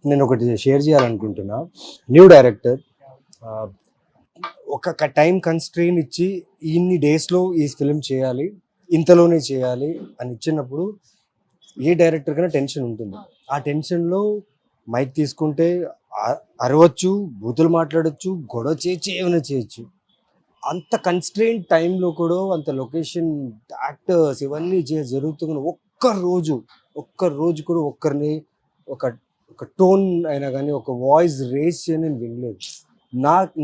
నేను ఒకటి షేర్ చేయాలనుకుంటున్నా. న్యూ డైరెక్టర్ ఒక టైం కన్స్ట్రెయిన్ ఇచ్చి ఇన్ని డేస్లో ఈ ఫిల్మ్ చేయాలి, ఇంతలోనే చేయాలి అని ఇచ్చినప్పుడు ఏ డైరెక్టర్ కైనా టెన్షన్ ఉంటుంది. ఆ టెన్షన్లో మైక్ తీసుకుంటే అరవచ్చు, బూతులు మాట్లాడచ్చు, గొడవ చేయొచ్చు, ఏమైనా చేయొచ్చు. అంత కన్స్ట్రెయిన్ టైంలో కూడా అంత లొకేషన్, యాక్టర్స్ ఇవన్నీ జరుగుతున్న ఒక్క రోజు కూడా ఒక్కరిని ఒక ఒక టోన్ అయినా కానీ ఒక వాయిస్ రేస్ చేయని నేను వినలేదు.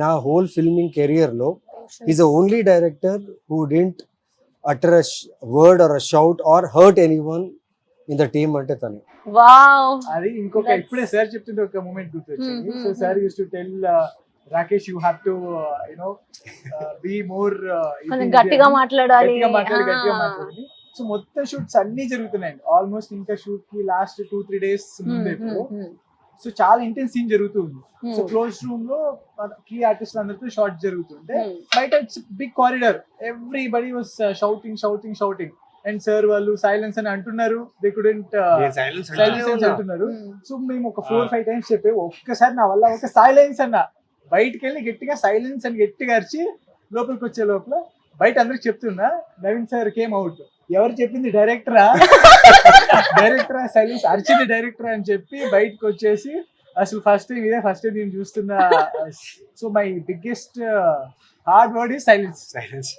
నా హోల్ ఫిల్మింగ్ కెరియర్లో is the only director who didn't utter a word or a shout or hurt anyone in the team అంటే తను. వావ్, అది ఇంకొక ఇప్పుడే సార్ చెప్తుంటే ఒక మూమెంట్ గుర్తొచ్చింది. So sir used to tell Rakesh, you have to be more గట్టిగా మాట్లాడాలి. గట్టిగా మాట్లాడాలి. సో మొత్తం షూట్స్ అన్ని జరుగుతున్నాయండి ఆల్మోస్ట్. ఇంకా షూట్ కి లాస్ట్ 2-3 days ముందే. సో చాలా ఇంటెన్స్ సీన్ జరుగుతుంది. సో క్లోజ్ రూమ్ లో కీ ఆర్టిస్ట్ అందరితో షార్ట్ జరుగుతుంటే బయట big corridor, everybody was shouting and sir వాళ్ళు సైలెన్స్ అని అంటున్నారు. దే కుడెంట్ సైలెన్స్ అంటున్నారు. సో మేము ఒక 4-5 times చెప్పే ఒక్కసారి నా వల్ల ఒక సైలెన్స్ అన్న, బయటకు వెళ్ళి గట్టిగా సైలెన్స్ అని గట్టిగా అరిచి లోపలికి వచ్చే లోపల బయట అందరికి చెప్తున్నా, నవీన్ సార్ కేమ్ అవుట్. ఎవరు చెప్పింది? డైరెక్టరా సైలెన్స్ అరిచింది డైరెక్టరా అని చెప్పి బయటకు వచ్చేసి అసలు ఫస్ట్ టైం నేను చూస్తున్నా. So my biggest hard word is silence.